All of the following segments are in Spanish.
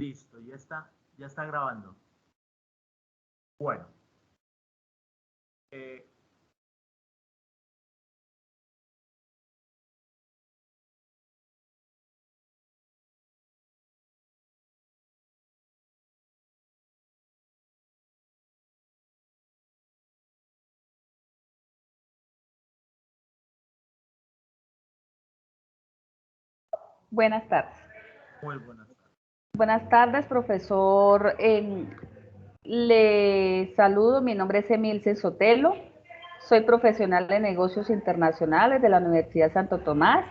Listo, ya está grabando. Bueno. Buenas tardes. Muy buenas tardes. Buenas tardes, profesor. Le saludo, mi nombre es Emilce Sotelo, soy profesional de negocios internacionales de la Universidad Santo Tomás,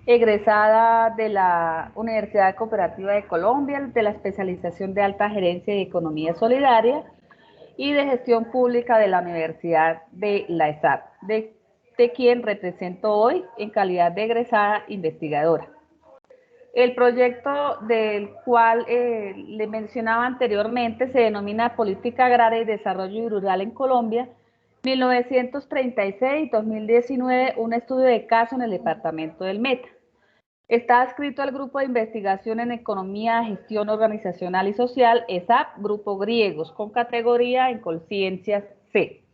egresada de la Universidad Cooperativa de Colombia, de la especialización de alta gerencia y economía solidaria y de gestión pública de la Universidad de la ESAP, de quien represento hoy en calidad de egresada investigadora. El proyecto del cual le mencionaba anteriormente se denomina Política Agraria y Desarrollo Rural en Colombia, 1936-2019, un estudio de caso en el departamento del Meta. Está adscrito al Grupo de Investigación en Economía, Gestión Organizacional y Social, ESAP, Grupo Griegos, con categoría en Conciencias C.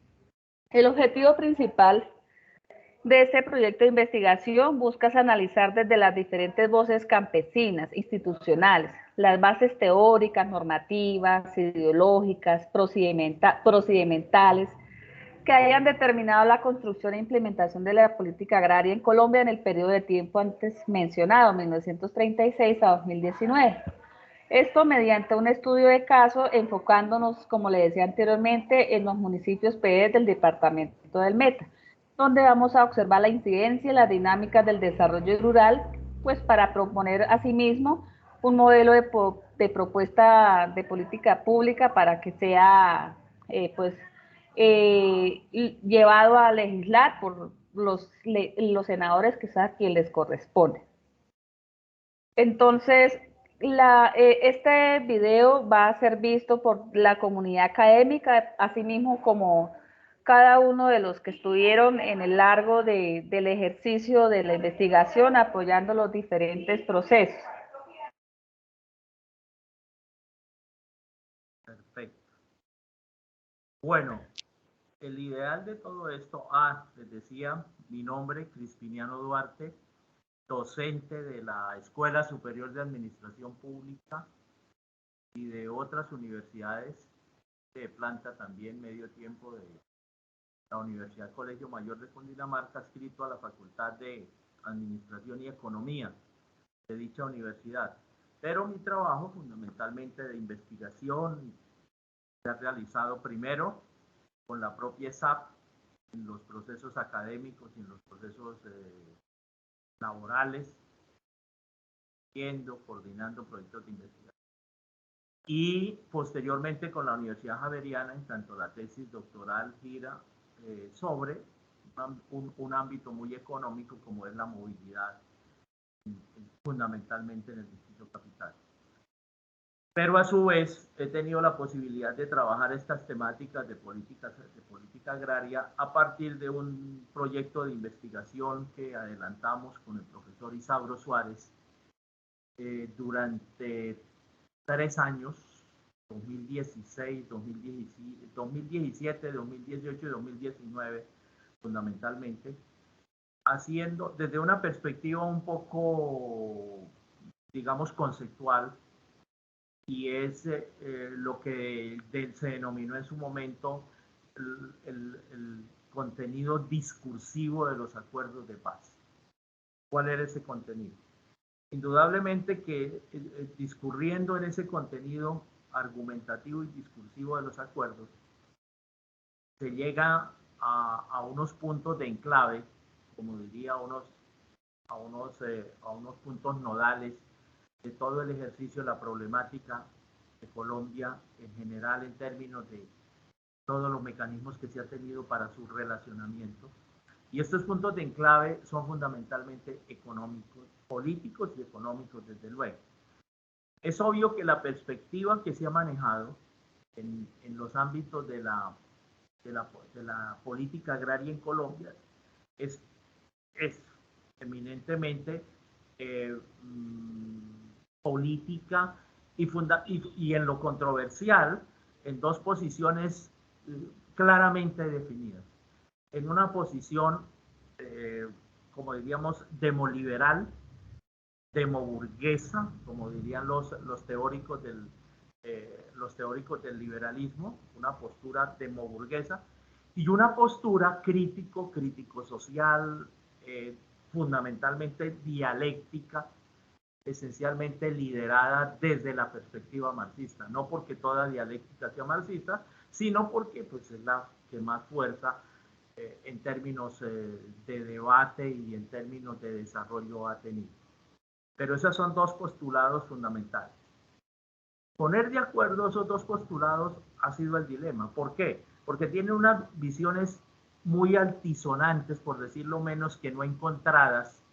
El objetivo principal de este proyecto de investigación buscas analizar desde las diferentes voces campesinas, institucionales, las bases teóricas, normativas, ideológicas, procedimentales, que hayan determinado la construcción e implementación de la política agraria en Colombia en el periodo de tiempo antes mencionado, 1936 a 2019. Esto mediante un estudio de caso enfocándonos, como le decía anteriormente, en los municipios PE del departamento del Meta, donde vamos a observar la incidencia y las dinámicas del desarrollo rural, pues para proponer asimismo un modelo de propuesta de política pública para que sea llevado a legislar por los senadores, que es a quien les corresponde. Entonces, este video va a ser visto por la comunidad académica, asimismo como cada uno de los que estuvieron en el largo del ejercicio de la investigación apoyando los diferentes procesos. Perfecto. Bueno, el ideal de todo esto, les decía, mi nombre, Crispiniano Duarte, docente de la Escuela Superior de Administración Pública y de otras universidades de planta también medio tiempo de la Universidad Colegio Mayor de Cundinamarca, adscrito a la Facultad de Administración y Economía de dicha universidad. Pero mi trabajo fundamentalmente de investigación se ha realizado primero con la propia ESAP en los procesos académicos y en los procesos laborales, coordinando proyectos de investigación. Y posteriormente con la Universidad Javeriana, en tanto la tesis doctoral gira sobre un ámbito muy económico como es la movilidad, fundamentalmente en el Distrito Capital. Pero a su vez he tenido la posibilidad de trabajar estas temáticas de política agraria a partir de un proyecto de investigación que adelantamos con el profesor Isauro Suárez durante 3 años, 2016, 2017, 2018 y 2019, fundamentalmente, haciendo desde una perspectiva un poco, digamos, conceptual, y es lo que se denominó en su momento el contenido discursivo de los acuerdos de paz. ¿Cuál era ese contenido? Indudablemente que discurriendo en ese contenido argumentativo y discursivo de los acuerdos, se llega a unos puntos de enclave, como diría, a unos puntos nodales de todo el ejercicio de la problemática de Colombia en general, en términos de todos los mecanismos que se ha tenido para su relacionamiento. Y estos puntos de enclave son fundamentalmente económicos, políticos y económicos, desde luego. Es obvio que la perspectiva que se ha manejado en los ámbitos de la política agraria en Colombia es eminentemente política y en lo controversial, en dos posiciones claramente definidas. En una posición, como diríamos, demoliberal, demoburguesa, como dirían los teóricos del liberalismo, una postura demoburguesa, y una postura crítico social, fundamentalmente dialéctica, esencialmente liderada desde la perspectiva marxista, no porque toda dialéctica sea marxista, sino porque pues, es la que más fuerza en términos de debate y en términos de desarrollo ha tenido. Pero esos son dos postulados fundamentales. Poner de acuerdo esos dos postulados ha sido el dilema. ¿Por qué? Porque tienen unas visiones muy altisonantes, por decirlo menos, que no encontradas,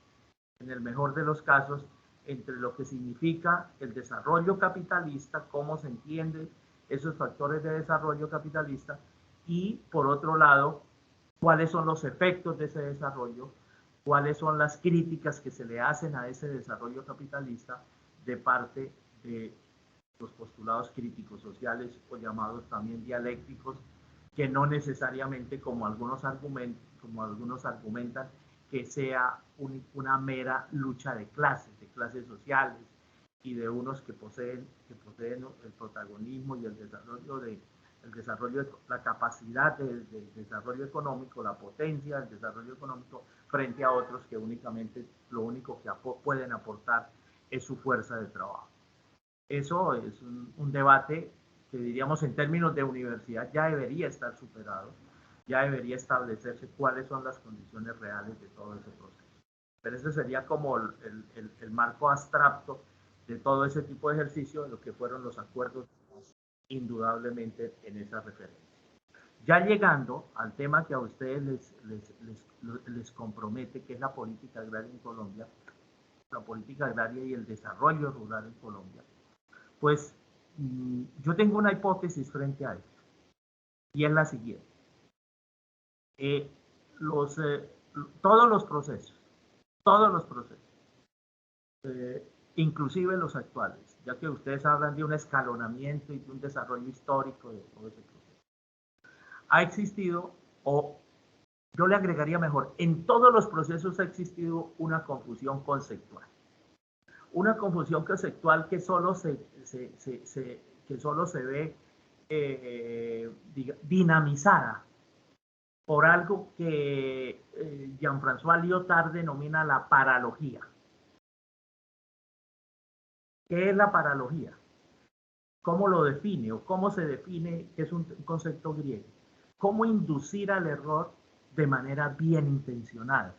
en el mejor de los casos, entre lo que significa el desarrollo capitalista, cómo se entiende esos factores de desarrollo capitalista, y por otro lado, cuáles son los efectos de ese desarrollo, cuáles son las críticas que se le hacen a ese desarrollo capitalista de parte de los postulados críticos sociales o llamados también dialécticos, que no necesariamente, como algunos argumentan, que sea una mera lucha de clases sociales y de unos que poseen el protagonismo y el desarrollo, la capacidad del desarrollo económico, la potencia del desarrollo económico frente a otros que únicamente lo único que pueden aportar es su fuerza de trabajo. Eso es un debate que diríamos en términos de universidad ya debería estar superado, ya debería establecerse cuáles son las condiciones reales de todo ese proceso. Pero ese sería como el marco abstracto de todo ese tipo de ejercicio de lo que fueron los acuerdos, indudablemente en esa referencia. Ya llegando al tema que a ustedes les compromete, que es la política agraria en Colombia, la política agraria y el desarrollo rural en Colombia, pues yo tengo una hipótesis frente a esto, y es la siguiente. Todos los procesos, inclusive los actuales, ya que ustedes hablan de un escalonamiento y de un desarrollo histórico de todo ese proceso, ha existido, o yo le agregaría mejor, en todos los procesos ha existido una confusión conceptual. Una confusión conceptual que solo se ve dinamizada por algo que Jean-François Lyotard denomina la paralogía. ¿Qué es la paralogía? ¿Cómo lo define o cómo se define? Que es un concepto griego. ¿Cómo inducir al error de manera bien intencionada?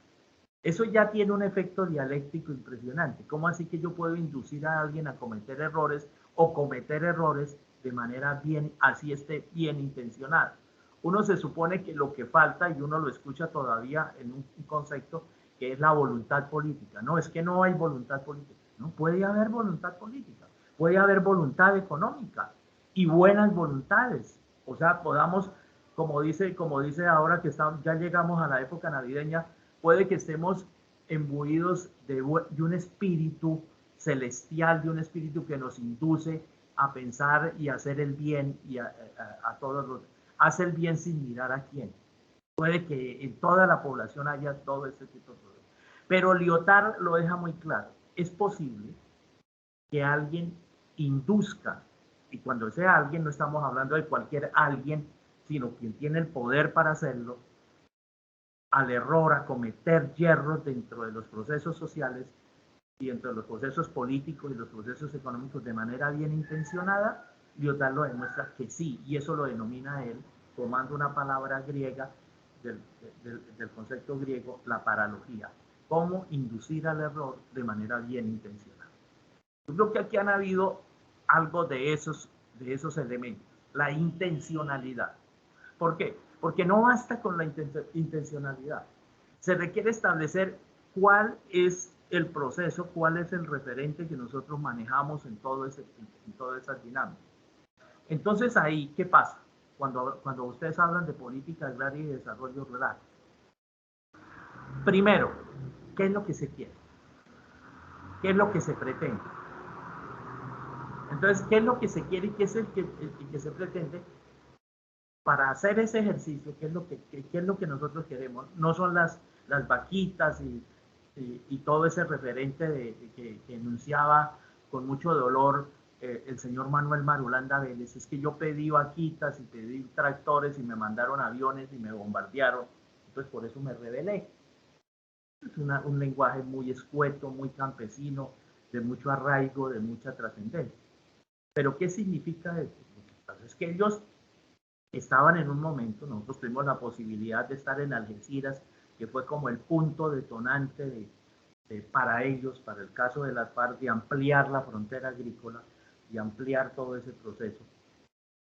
Eso ya tiene un efecto dialéctico impresionante. ¿Cómo así que yo puedo inducir a alguien a cometer errores o cometer errores de manera bien, así esté bien intencionada? Uno se supone que lo que falta, y uno lo escucha todavía en un concepto, que es la voluntad política. No, es que no hay voluntad política. No puede haber voluntad política. Puede haber voluntad económica y buenas voluntades. O sea, podamos, como dice ahora que ya llegamos a la época navideña, puede que estemos imbuidos de un espíritu celestial, de un espíritu que nos induce a pensar y hacer el bien y a todos los... Hace el bien sin mirar a quién. Puede que en toda la población haya todo ese tipo de problemas. Pero Lyotard lo deja muy claro. Es posible que alguien induzca, y cuando sea alguien no estamos hablando de cualquier alguien, sino quien tiene el poder para hacerlo, al error, a cometer yerros dentro de los procesos sociales y dentro de los procesos políticos y los procesos económicos de manera bien intencionada, Lyotard lo demuestra que sí, y eso lo denomina él, tomando una palabra griega del concepto griego, la paralogía, cómo inducir al error de manera bien intencionada. Yo creo que aquí han habido algo de esos elementos, la intencionalidad. ¿Por qué? Porque no basta con la intencionalidad. Se requiere establecer cuál es el proceso, cuál es el referente que nosotros manejamos en todas esas dinámicas. Entonces ahí, ¿qué pasa? Cuando ustedes hablan de política agraria y desarrollo rural. Primero, ¿qué es lo que se quiere? ¿Qué es lo que se pretende? Entonces, ¿qué es lo que se quiere y qué es el que se pretende? Para hacer ese ejercicio, ¿qué es lo que nosotros queremos? No son las vaquitas y todo ese referente que enunciaba con mucho dolor el señor Manuel Marulanda Vélez. Es que yo pedí vaquitas y pedí tractores y me mandaron aviones y me bombardearon. Entonces por eso me rebelé. Es un lenguaje muy escueto, muy campesino, de mucho arraigo, de mucha trascendencia. Pero ¿qué significa eso? Lo que pasa es que ellos estaban en un momento, nosotros tuvimos la posibilidad de estar en Algeciras, que fue como el punto detonante para ellos, para el caso de las FARC, de ampliar la frontera agrícola y ampliar todo ese proceso.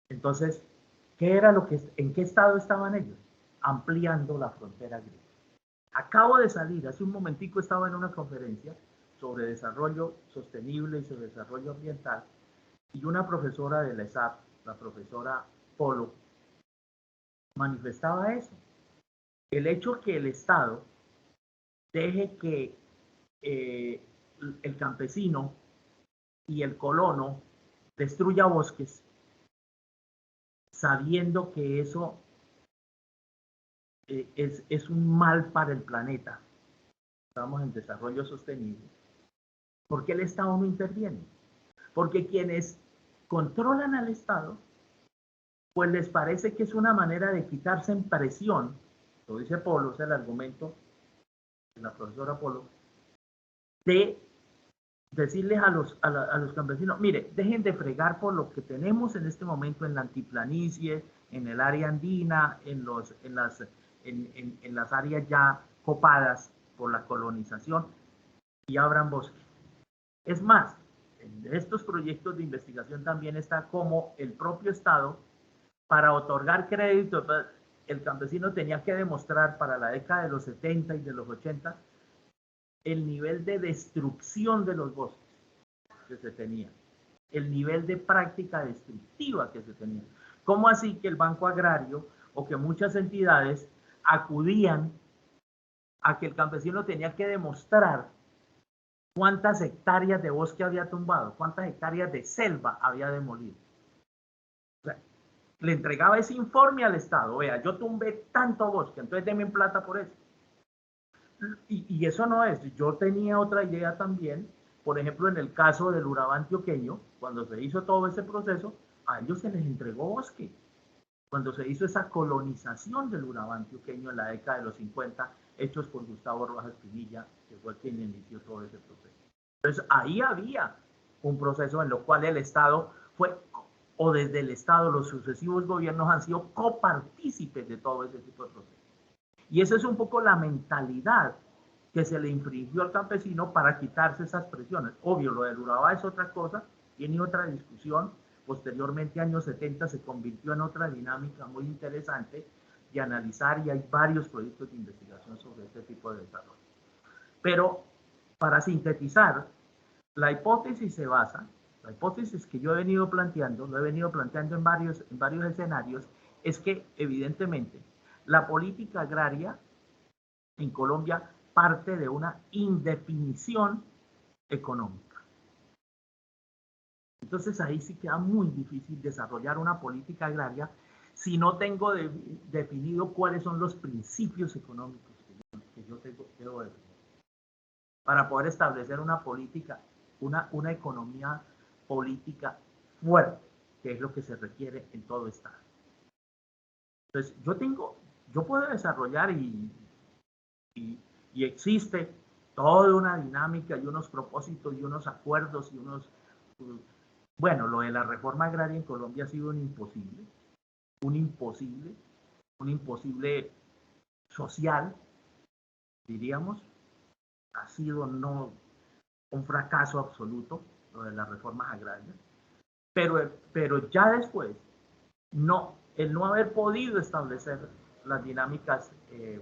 Entonces, ¿en qué estado estaban ellos? Ampliando la frontera agrícola. Acabo de salir, hace un momentico estaba en una conferencia sobre desarrollo sostenible y sobre desarrollo ambiental, y una profesora de la ESAP, la profesora Polo, manifestaba eso. El hecho que el Estado deje que el campesino y el colono destruya bosques, sabiendo que eso es un mal para el planeta. Estamos en desarrollo sostenible. ¿Por qué el Estado no interviene? Porque quienes controlan al Estado, pues les parece que es una manera de quitarse en presión, lo dice Polo, es el argumento de la profesora Polo, de decirles a los campesinos, mire, dejen de fregar por lo que tenemos en este momento en la altiplanicie, en el área andina, en las áreas ya copadas por la colonización, y abran bosques. Es más, en estos proyectos de investigación también está como el propio Estado, para otorgar crédito, el campesino tenía que demostrar para la década de los 70 y de los 80 el nivel de destrucción de los bosques que se tenía, el nivel de práctica destructiva que se tenía. ¿Cómo así que el Banco Agrario o que muchas entidades acudían a que el campesino tenía que demostrar cuántas hectáreas de bosque había tumbado, cuántas hectáreas de selva había demolido? O sea, le entregaba ese informe al Estado, vea, yo tumbé tanto bosque, entonces denme plata por eso. Y eso no es, yo tenía otra idea también, por ejemplo, en el caso del Urabá antioqueño, cuando se hizo todo ese proceso, a ellos se les entregó bosque. Cuando se hizo esa colonización del Urabá antioqueño en la década de los 50, hechos por Gustavo Rojas Pinilla, que fue quien inició todo ese proceso. Entonces, ahí había un proceso en el cual el Estado fue, o desde el Estado, los sucesivos gobiernos han sido copartícipes de todo ese tipo de procesos. Y esa es un poco la mentalidad que se le infringió al campesino para quitarse esas presiones. Obvio, lo del Urabá es otra cosa, tiene otra discusión. Posteriormente, años 70, se convirtió en otra dinámica muy interesante de analizar, y hay varios proyectos de investigación sobre este tipo de desarrollo. Pero, para sintetizar, la hipótesis se basa, la hipótesis que yo he venido planteando, lo he venido planteando en varios escenarios, es que evidentemente la política agraria en Colombia parte de una indefinición económica. Entonces ahí sí queda muy difícil desarrollar una política agraria si no tengo definido cuáles son los principios económicos que yo debo definir para poder establecer una política, una economía política fuerte, que es lo que se requiere en todo Estado. Entonces yo puedo desarrollar y existe toda una dinámica y unos propósitos y unos acuerdos y bueno, lo de la reforma agraria en Colombia ha sido un imposible social, diríamos. Ha sido un fracaso absoluto lo de las reformas agrarias, pero ya después, el no haber podido establecer las dinámicas de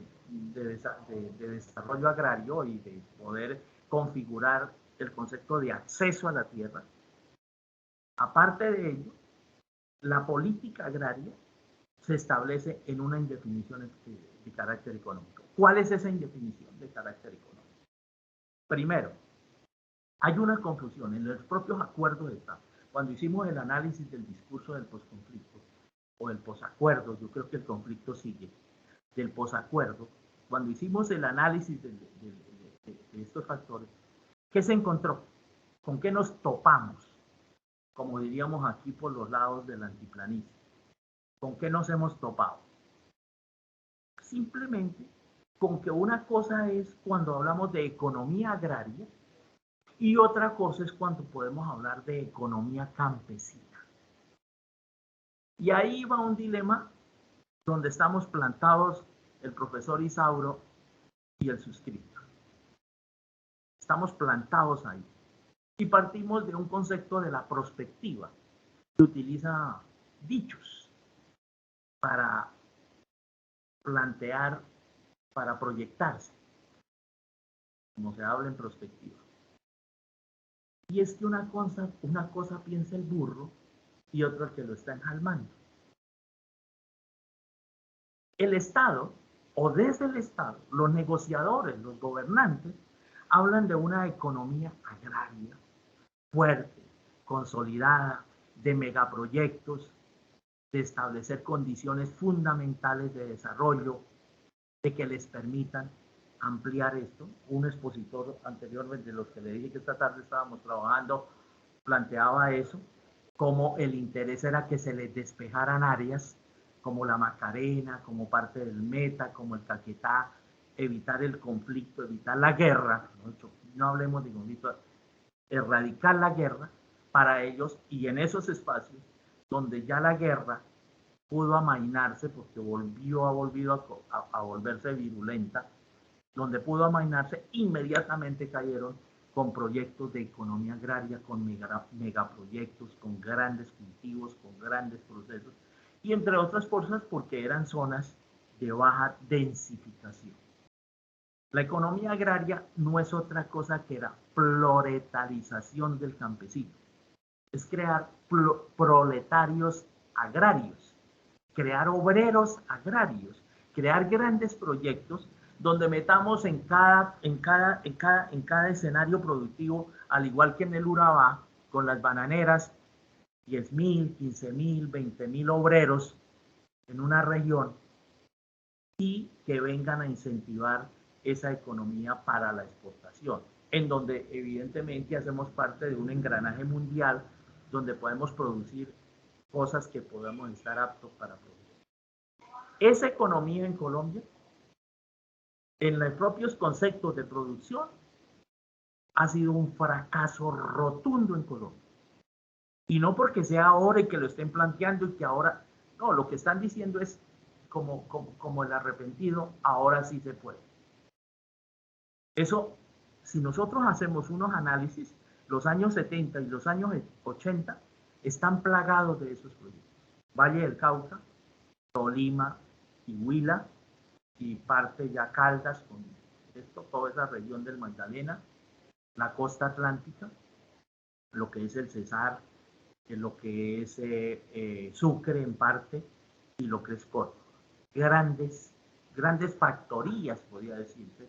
desarrollo agrario y de poder configurar el concepto de acceso a la tierra. Aparte de ello, la política agraria se establece en una indefinición de carácter económico. ¿Cuál es esa indefinición de carácter económico? Primero, hay una confusión en los propios acuerdos de Estado. cuando hicimos el análisis del discurso del posconflicto o del posacuerdo, yo creo que el conflicto sigue, del posacuerdo, cuando hicimos el análisis de estos factores, ¿qué se encontró? ¿Con qué nos topamos? Como diríamos aquí por los lados del antiplanismo. ¿Con qué nos hemos topado? Simplemente con que una cosa es cuando hablamos de economía agraria y otra cosa es cuando podemos hablar de economía campesina. Y ahí va un dilema donde estamos plantados el profesor Isauro y el suscrito. Estamos plantados ahí. Y partimos de un concepto de la prospectiva, que utiliza dichos para plantear, para proyectarse, como se habla en prospectiva. Y es que una cosa piensa el burro y otra el que lo está enjalmando. El Estado, o desde el Estado, los negociadores, los gobernantes, hablan de una economía agraria fuerte, consolidada, de megaproyectos, de establecer condiciones fundamentales de desarrollo, de que les permitan ampliar esto. Un expositor anteriormente, de los que le dije que esta tarde estábamos trabajando, planteaba eso, como el interés era que se les despejaran áreas como la Macarena, como parte del Meta, como el Caquetá, evitar el conflicto, evitar la guerra, no hablemos de conflicto, erradicar la guerra para ellos, y en esos espacios donde ya la guerra pudo amainarse porque ha volvido a volverse virulenta, donde pudo amainarse, inmediatamente cayeron con proyectos de economía agraria, con megaproyectos, con grandes cultivos, con grandes procesos, y entre otras cosas porque eran zonas de baja densificación. La economía agraria no es otra cosa que la proletarización del campesino. Es crear proletarios agrarios, crear obreros agrarios, crear grandes proyectos donde metamos en cada escenario productivo, al igual que en el Urabá, con las bananeras, 10.000, 15.000, 20.000 obreros en una región y que vengan a incentivar esa economía para la exportación, en donde evidentemente hacemos parte de un engranaje mundial donde podemos producir cosas que podamos estar aptos para producir. Esa economía en Colombia, en los propios conceptos de producción, ha sido un fracaso rotundo en Colombia. Y no porque sea ahora y que lo estén planteando y que ahora, no, lo que están diciendo es como el arrepentido, ahora sí se puede. Eso, si nosotros hacemos unos análisis, los años 70 y los años 80 están plagados de esos proyectos. Valle del Cauca, Tolima y Huila, y parte ya Caldas, con esto, toda esa región del Magdalena, la costa atlántica, lo que es el Cesar, lo que es Sucre en parte, y lo que es Córdoba. Grandes factorías, podría decirse,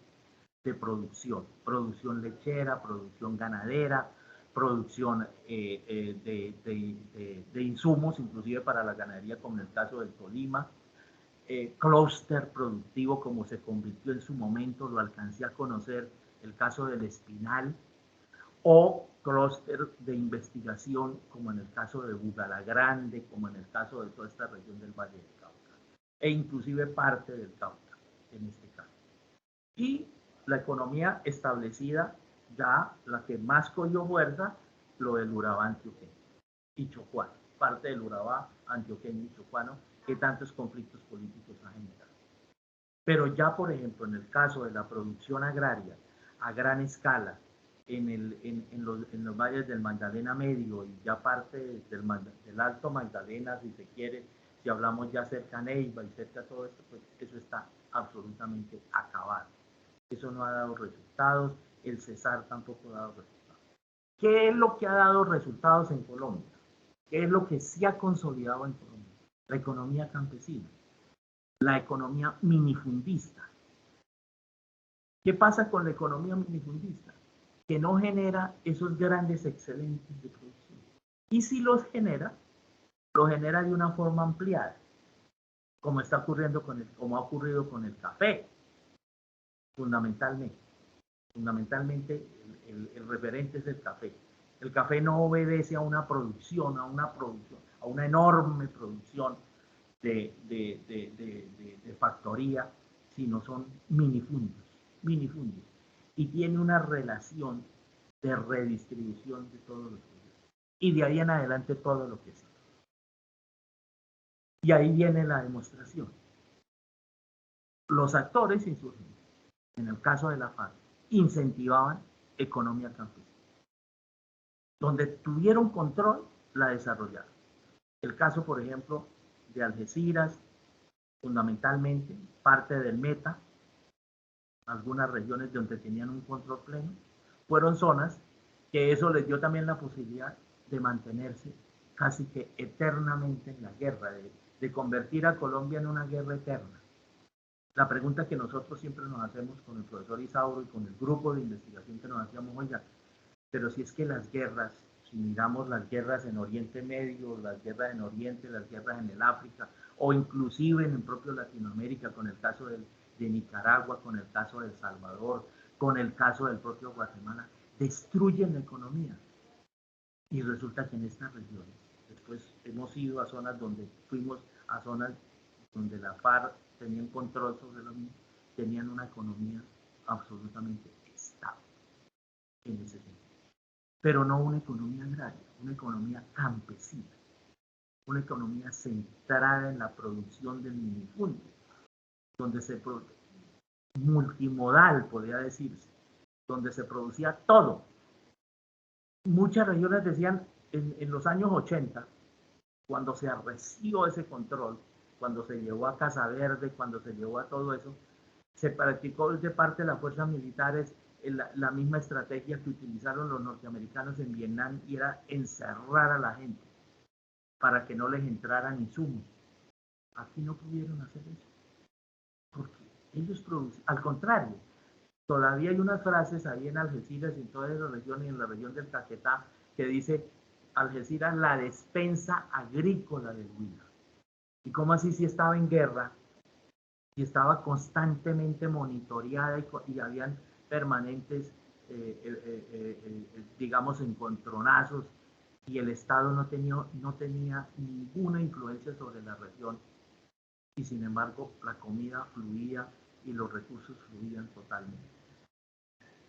de producción lechera, producción ganadera, producción de insumos, inclusive para la ganadería, como en el caso del Tolima, clúster productivo como se convirtió en su momento, lo alcancé a conocer, el caso del Espinal, o clúster de investigación como en el caso de Bugalagrande, como en el caso de toda esta región del Valle del Cauca, e inclusive parte del Cauca en este caso. Y la economía establecida, ya la que más cogió fuerza, lo del Urabá antioqueño y chocuano, parte del Urabá antioqueño y chocuano, que tantos conflictos políticos ha generado. Pero ya, por ejemplo, en el caso de la producción agraria a gran escala, en los valles del Magdalena Medio y ya parte del Alto Magdalena, si se quiere, si hablamos ya cerca a Neiva y cerca a todo esto, pues eso está absolutamente acabado. Eso no ha dado resultados, el Cesar tampoco ha dado resultados. ¿Qué es lo que ha dado resultados en Colombia? ¿Qué es lo que sí ha consolidado en Colombia? La economía campesina, la economía minifundista. ¿Qué pasa con la economía minifundista? Que no genera esos grandes excedentes de producción. Y si lo genera de una forma ampliada, como está ocurriendo como ha ocurrido con el café, fundamentalmente. Fundamentalmente el referente es el café. El café no obedece a una producción, a una enorme producción de factoría, sino son minifundios. Y tiene una relación de redistribución de todos los productos. Y de ahí en adelante todo lo que sea. Y ahí viene la demostración. Los actores insurgentes, en el caso de la FARC, incentivaban economía campesina. Donde tuvieron control, la desarrollaron. El caso, por ejemplo, de Algeciras, fundamentalmente, parte del Meta, algunas regiones donde tenían un control pleno, fueron zonas que eso les dio también la posibilidad de mantenerse casi que eternamente en la guerra, de convertir a Colombia en una guerra eterna. La pregunta que nosotros siempre nos hacemos con el profesor Isauro y con el grupo de investigación que nos hacíamos, oiga, pero si es que las guerras, si miramos las guerras en Oriente Medio, las guerras en Oriente, las guerras en el África, o inclusive en el propio Latinoamérica, con el caso de Nicaragua, con el caso de El Salvador, con el caso del propio Guatemala, destruyen la economía. Y resulta que en estas regiones, después hemos ido a zonas donde fuimos a zonas donde la FARC tenían control sobre los mismos, tenían una economía absolutamente estable en ese sentido. Pero no una economía agraria, una economía campesina, una economía centrada en la producción del minifundio, donde se multimodal, podría decirse, donde se producía todo. Muchas regiones decían en los años 80, cuando se arreció ese control, cuando se llevó a Casa Verde, cuando se llevó a todo eso, se practicó de parte de las fuerzas militares la misma estrategia que utilizaron los norteamericanos en Vietnam, y era encerrar a la gente para que no les entraran insumos. Aquí no pudieron hacer eso, porque ellos producen, al contrario, todavía hay unas frases ahí en Algeciras y en todas esas regiones, en la región del Caquetá, que dice Algeciras la despensa agrícola del Huila. ¿Y cómo así si estaba en guerra y estaba constantemente monitoreada y habían permanentes, digamos, encontronazos, y el Estado no tenía ninguna influencia sobre la región, y sin embargo la comida fluía y los recursos fluían totalmente?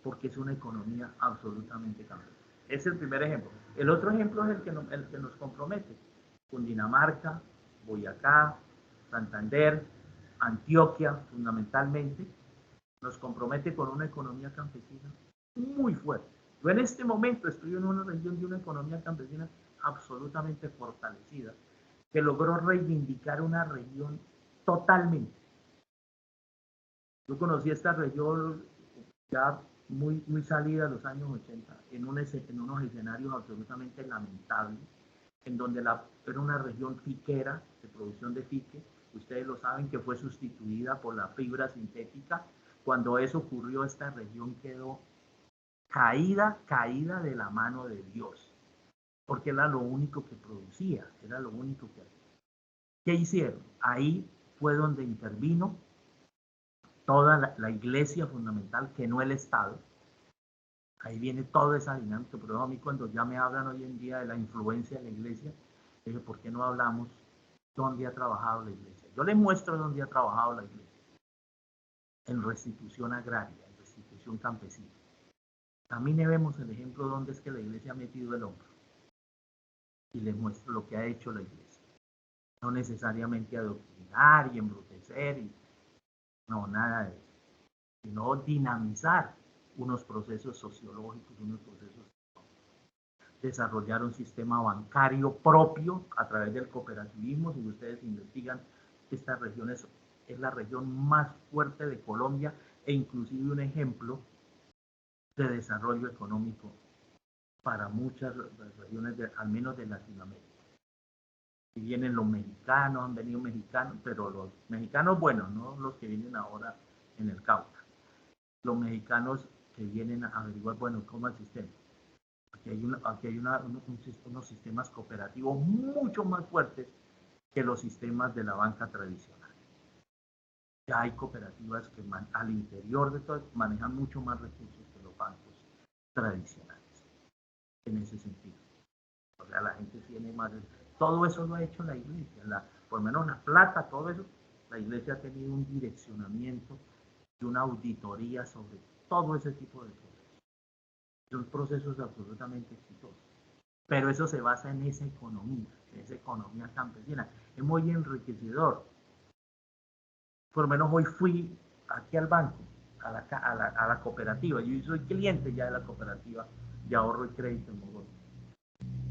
Porque es una economía absolutamente campesina. Es el primer ejemplo. El otro ejemplo es el que nos compromete. Cundinamarca, Boyacá, Santander, Antioquia, fundamentalmente, nos compromete con una economía campesina muy fuerte. Yo en este momento estoy en una región de una economía campesina absolutamente fortalecida, que logró reivindicar una región totalmente. Yo conocí esta región ya muy salida de los años 80, en unos escenarios absolutamente lamentables, en donde era una región fiquera, de producción de fique. Ustedes lo saben, que fue sustituida por la fibra sintética. Cuando eso ocurrió, esta región quedó caída de la mano de Dios, porque era lo único que producía, era lo único que hacía. ¿Qué hicieron? Ahí fue donde intervino toda la iglesia fundamental, que no el Estado. Ahí viene toda esa dinámica. Pero a mí, cuando ya me hablan hoy en día de la influencia de la iglesia, dije, ¿por qué no hablamos dónde ha trabajado la iglesia? Yo les muestro dónde ha trabajado la iglesia. En restitución agraria, en restitución campesina. También vemos el ejemplo donde es que la iglesia ha metido el hombro. Y les muestro lo que ha hecho la iglesia. No necesariamente adoctrinar y embrutecer, no, nada de eso. Sino dinamizar unos procesos sociológicos, unos procesos, desarrollar un sistema bancario propio a través del cooperativismo. Si ustedes investigan, esta región es la región más fuerte de Colombia, e inclusive un ejemplo de desarrollo económico para muchas regiones, al menos de Latinoamérica. Y vienen los mexicanos, han venido mexicanos, pero los mexicanos buenos, no los que vienen ahora en el Cauca. Los mexicanos que vienen a averiguar, bueno, cómo es el sistema. Aquí hay unos sistemas cooperativos mucho más fuertes que los sistemas de la banca tradicional. Ya hay cooperativas que al interior de todo manejan mucho más recursos que los bancos tradicionales, en ese sentido. O sea, la gente tiene más... Todo eso lo ha hecho la iglesia, por lo menos la plata, todo eso. La iglesia ha tenido un direccionamiento y una auditoría sobre todo ese tipo de procesos. Son procesos absolutamente exitosos. Pero eso se basa en esa economía campesina. Es muy enriquecedor. Por lo menos hoy fui aquí al banco, a la cooperativa. Yo soy cliente ya de la cooperativa de ahorro y crédito en Bogotá.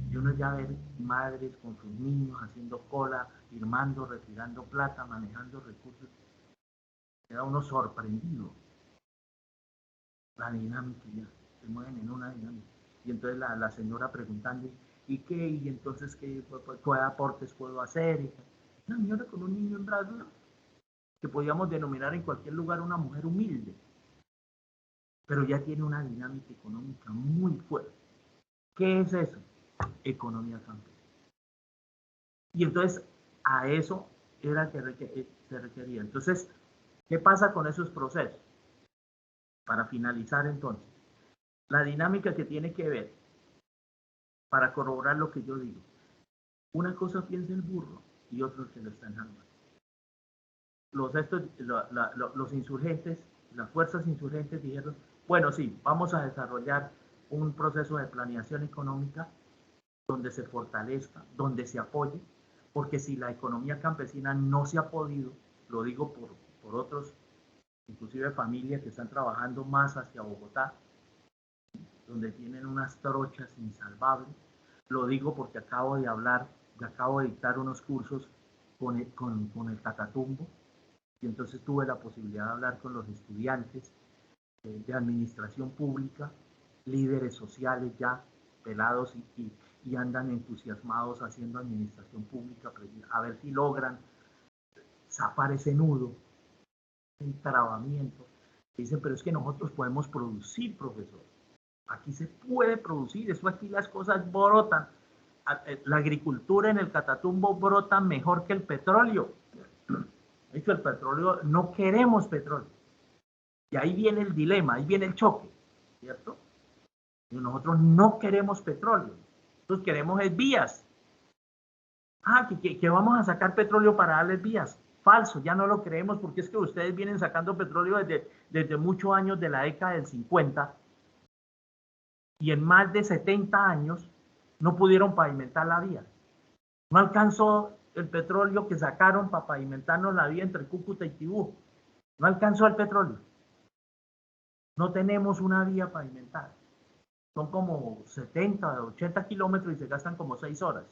Y uno ya ver madres con sus niños haciendo cola, firmando, retirando plata, manejando recursos. Queda uno sorprendido. La dinámica ya, se mueven en una dinámica. Y entonces la señora preguntando, ¿y qué? ¿Y entonces qué aportes puedo hacer? Una señora con un niño en brazos que podíamos denominar en cualquier lugar una mujer humilde, pero ya tiene una dinámica económica muy fuerte. ¿Qué es eso? Economía campesina. Y entonces a eso era que se requería. Entonces, ¿qué pasa con esos procesos? Para finalizar entonces, la dinámica que tiene que ver, para corroborar lo que yo digo, una cosa piensa el burro y otro que lo está enjalmando. Los insurgentes, las fuerzas insurgentes dijeron, bueno, sí, vamos a desarrollar un proceso de planeación económica donde se fortalezca, donde se apoye, porque si la economía campesina no se ha podido, lo digo por otros, inclusive familias que están trabajando más hacia Bogotá, donde tienen unas trochas insalvables, lo digo porque acabo de dictar unos cursos con el Catatumbo, y entonces tuve la posibilidad de hablar con los estudiantes de administración pública, líderes sociales ya pelados y andan entusiasmados haciendo administración pública, a ver si logran zafar ese nudo, ese entrabamiento. Dicen, pero es que nosotros podemos producir, profesor. Aquí se puede producir, eso aquí las cosas brotan. La agricultura en el Catatumbo brota mejor que el petróleo. De hecho, el petróleo, no queremos petróleo. Y ahí viene el dilema, ahí viene el choque, ¿cierto? Y nosotros no queremos petróleo, nosotros queremos es vías. Que vamos a sacar petróleo para darles vías. Falso, ya no lo creemos porque es que ustedes vienen sacando petróleo desde muchos años de la década del 50 y en más de 70 años no pudieron pavimentar la vía. No alcanzó el petróleo que sacaron para pavimentarnos la vía entre Cúcuta y Tibú. No alcanzó el petróleo. No tenemos una vía pavimentada. Son como 70, 80 kilómetros y se gastan como 6 horas.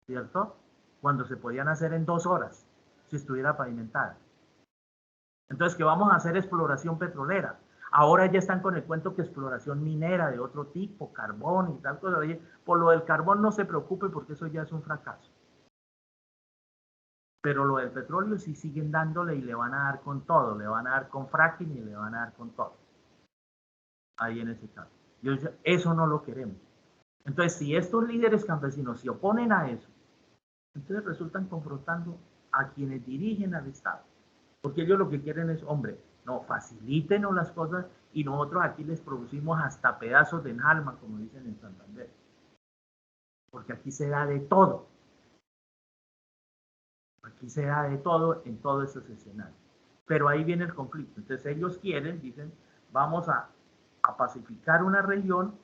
¿Cierto? Cuando se podían hacer en 2 horas, si estuviera pavimentada. Entonces, ¿qué vamos a hacer? Exploración petrolera. Ahora ya están con el cuento que exploración minera de otro tipo, carbón y tal cosa. Por lo del carbón no se preocupe porque eso ya es un fracaso. Pero lo del petróleo sí siguen dándole y le van a dar con todo. Le van a dar con fracking y le van a dar con todo. Ahí en ese caso. Eso no lo queremos. Entonces, si estos líderes campesinos se oponen a eso, entonces resultan confrontando a quienes dirigen al Estado. Porque ellos lo que quieren es, hombre, no, facilítenos las cosas y nosotros aquí les producimos hasta pedazos de enjalma, como dicen en Santander. Porque aquí se da de todo. Aquí se da de todo en todos esos escenarios. Pero ahí viene el conflicto. Entonces ellos quieren, dicen, vamos a pacificar una región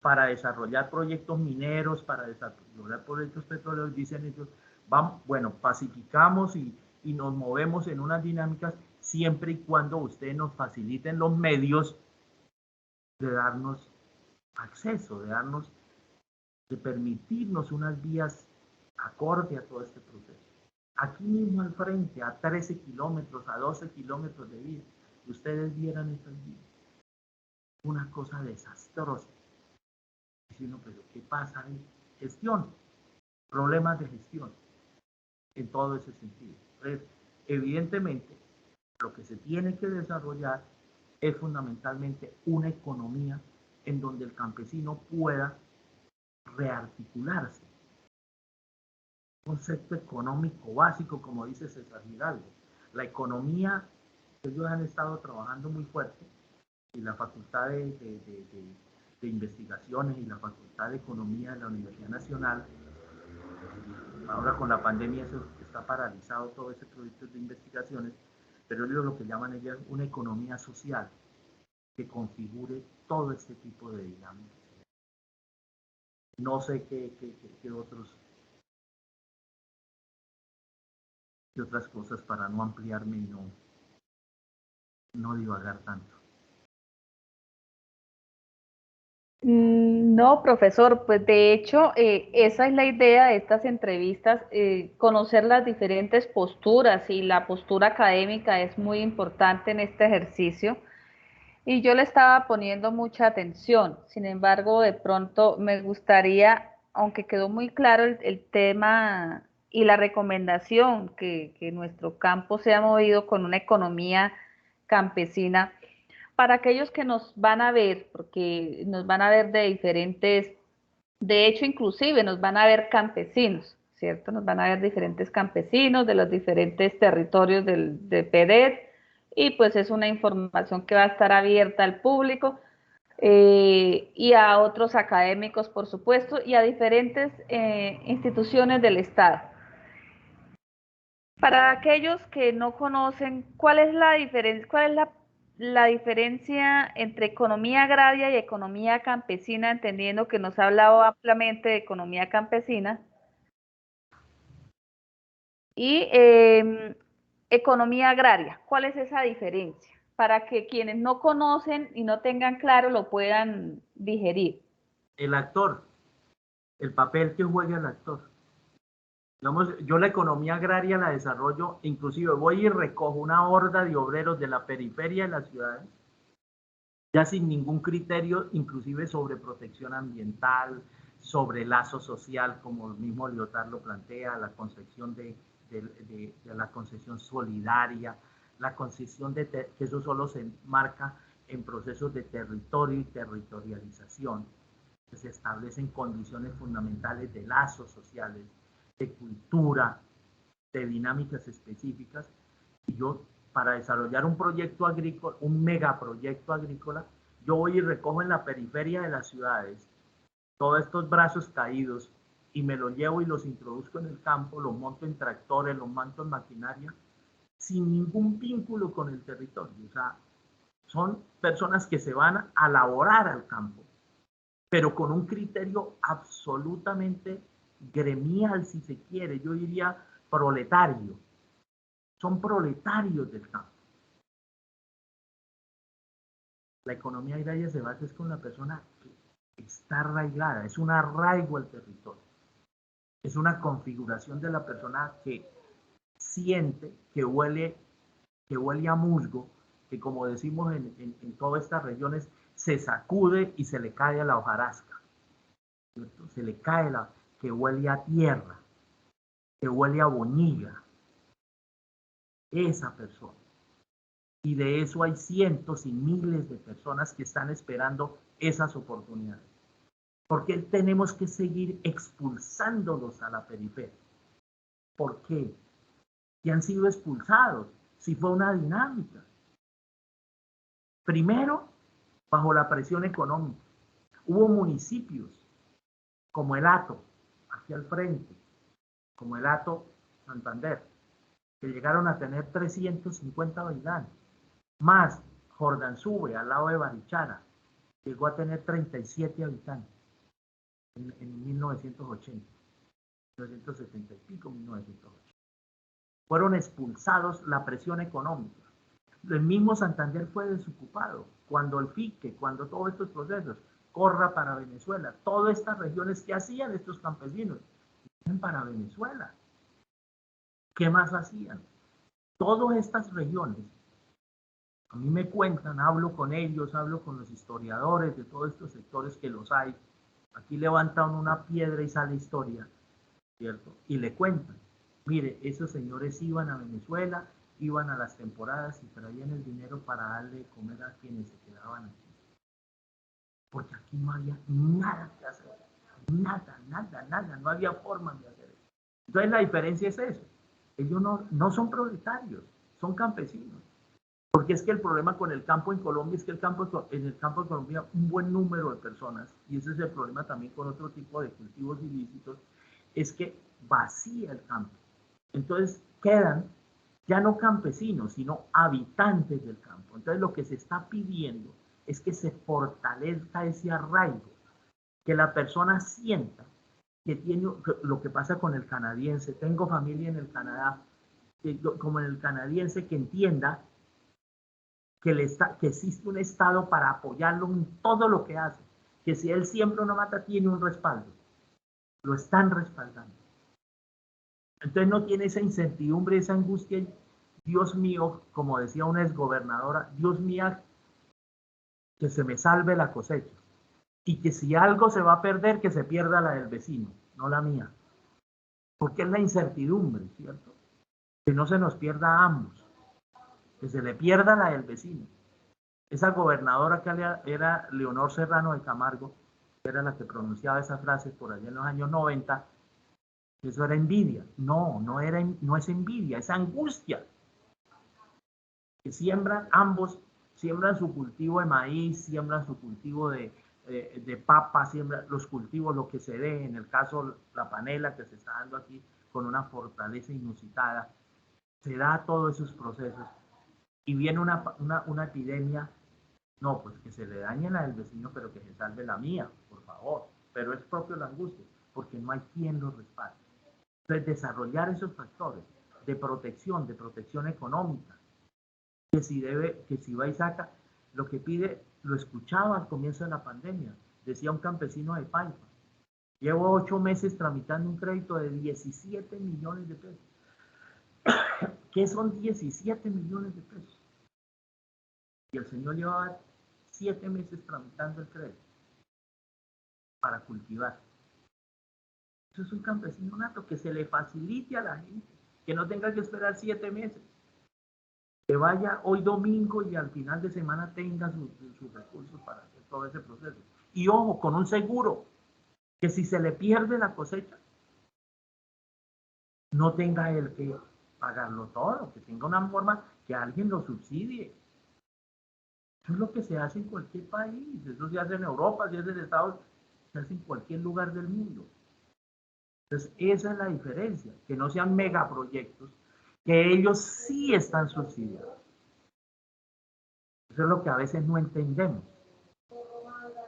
para desarrollar proyectos mineros, para desarrollar proyectos petroleros, dicen ellos, vamos, bueno, pacificamos y nos movemos en unas dinámicas siempre y cuando ustedes nos faciliten los medios de darnos acceso, de permitirnos unas vías acorde a todo este proceso. Aquí mismo al frente, a 13 kilómetros, a 12 kilómetros de vía, ustedes vieran estas vías. Una cosa desastrosa. Diciendo, pero ¿qué pasa ahí? Gestión, problemas de gestión, en todo ese sentido. Entonces, evidentemente, lo que se tiene que desarrollar es fundamentalmente una economía en donde el campesino pueda rearticularse. Un concepto económico básico, como dice César Hidalgo. La economía, ellos han estado trabajando muy fuerte, y la Facultad de Investigaciones y la Facultad de Economía de la Universidad Nacional, ahora con la pandemia eso está paralizado, todo ese proyecto de investigaciones, pero ellos lo que llaman ellas una economía social que configure todo este tipo de dinámicas. No sé qué otras cosas para no ampliarme y no divagar tanto. No, profesor, pues de hecho esa es la idea de estas entrevistas, conocer las diferentes posturas, y la postura académica es muy importante en este ejercicio. Y yo le estaba poniendo mucha atención. Sin embargo, de pronto me gustaría, aunque quedó muy claro el tema y la recomendación que nuestro campo se ha movido con una economía campesina, para aquellos que nos van a ver, porque nos van a ver de diferentes, de hecho inclusive nos van a ver campesinos, ¿cierto? Nos van a ver diferentes campesinos de los diferentes territorios de PEDET, y pues es una información que va a estar abierta al público, y a otros académicos, por supuesto, y a diferentes instituciones del Estado. Para aquellos que no conocen, ¿cuál es la diferencia, la diferencia entre economía agraria y economía campesina, entendiendo que nos ha hablado ampliamente de economía campesina? Y economía agraria, ¿cuál es esa diferencia? Para que quienes no conocen y no tengan claro lo puedan digerir. El actor, el papel que juega el actor. Digamos, yo la economía agraria la desarrollo, inclusive voy y recojo una horda de obreros de la periferia de las ciudades, ya sin ningún criterio, inclusive sobre protección ambiental, sobre lazo social, como el mismo Lyotard lo plantea, la concepción de la concesión solidaria, la concesión que eso solo se marca en procesos de territorio y territorialización, que se establecen condiciones fundamentales de lazos sociales, de cultura, de dinámicas específicas. Y yo, para desarrollar un proyecto agrícola, un megaproyecto agrícola, yo voy y recojo en la periferia de las ciudades todos estos brazos caídos y me los llevo y los introduzco en el campo, los monto en tractores, los monto en maquinaria, sin ningún vínculo con el territorio. O sea, son personas que se van a laborar al campo, pero con un criterio absolutamente gremial, si se quiere, yo diría proletario. Son proletarios del campo. La economía agraria se basa con la persona que está arraigada, es un arraigo al territorio. Es una configuración de la persona que siente, que huele a musgo, que como decimos en todas estas regiones, se sacude y se le cae a la hojarasca, ¿cierto? Se le cae que huele a tierra, que huele a boñiga, esa persona. Y de eso hay cientos y miles de personas que están esperando esas oportunidades. ¿Por qué tenemos que seguir expulsándolos a la periferia? ¿Por qué? Que han sido expulsados, si fue una dinámica. Primero, bajo la presión económica. Hubo municipios como el Hato, aquí al frente, como el Hato Santander, que llegaron a tener 350 habitantes, más Jordansube, al lado de Barichara, llegó a tener 37 habitantes en 1980, 1970 y pico, 1980. Fueron expulsados la presión económica. El mismo Santander fue desocupado cuando el FIQE, cuando todos estos procesos, Corra para Venezuela, todas estas regiones que hacían estos campesinos, para Venezuela. ¿Qué más hacían? Todas estas regiones, a mí me cuentan, hablo con ellos, hablo con los historiadores de todos estos sectores que los hay. Aquí levantan una piedra y sale historia, ¿cierto? Y le cuentan, mire, esos señores iban a Venezuela, iban a las temporadas y traían el dinero para darle de comer a quienes se quedaban aquí. porque aquí no había nada que hacer, nada, no había forma de hacer eso. Entonces la diferencia es eso, ellos no son proletarios, son campesinos. Porque es que el problema con el campo en Colombia es que en el campo de Colombia un buen número de personas, y ese es el problema también con otro tipo de cultivos ilícitos, es que vacía el campo. Entonces quedan ya no campesinos, sino habitantes del campo. Entonces lo que se está pidiendo es que se fortalezca ese arraigo, que la persona sienta que tiene lo que pasa con el canadiense. Tengo familia en el Canadá, como en el canadiense, que entienda que existe un Estado para apoyarlo en todo lo que hace, que si él siembra una mata tiene un respaldo, lo están respaldando. Entonces no tiene esa incertidumbre, esa angustia. Dios mío, como decía una exgobernadora, Dios mío, que se me salve la cosecha, y que si algo se va a perder, que se pierda la del vecino, no la mía, porque es la incertidumbre, ¿cierto? Que no se nos pierda a ambos, que se le pierda la del vecino. Esa gobernadora que era Leonor Serrano de Camargo, que era la que pronunciaba esas frases por allá en los años 90, eso era envidia. No es envidia, es angustia. Que siembran, ambos siembran su cultivo de maíz, siembran su cultivo de papa, siembran los cultivos, lo que se dé, en el caso la panela que se está dando aquí con una fortaleza inusitada, se da todos esos procesos y viene una epidemia. No, pues que se le dañe la del vecino, pero que se salve la mía, por favor. Pero es propio la angustia, porque no hay quien los respalde. Entonces, desarrollar esos factores de protección económica, que si va y saca, lo que pide, lo escuchaba al comienzo de la pandemia, decía un campesino de Paipa, llevo 8 meses tramitando un crédito de 17 millones de pesos. ¿Qué son 17 millones de pesos? Y el señor llevaba 7 meses tramitando el crédito para cultivar. Eso es un campesino nato, que se le facilite a la gente, que no tenga que esperar 7 meses, que vaya hoy domingo y al final de semana tenga sus recursos para hacer todo ese proceso. Y ojo, con un seguro, que si se le pierde la cosecha, no tenga él que pagarlo todo, que tenga una forma que alguien lo subsidie. Eso es lo que se hace en cualquier país, eso se hace en Europa, se hace en Estados Unidos, se hace en cualquier lugar del mundo. Entonces, esa es la diferencia, que no sean megaproyectos, que ellos sí están subsidiados. Eso es lo que a veces no entendemos.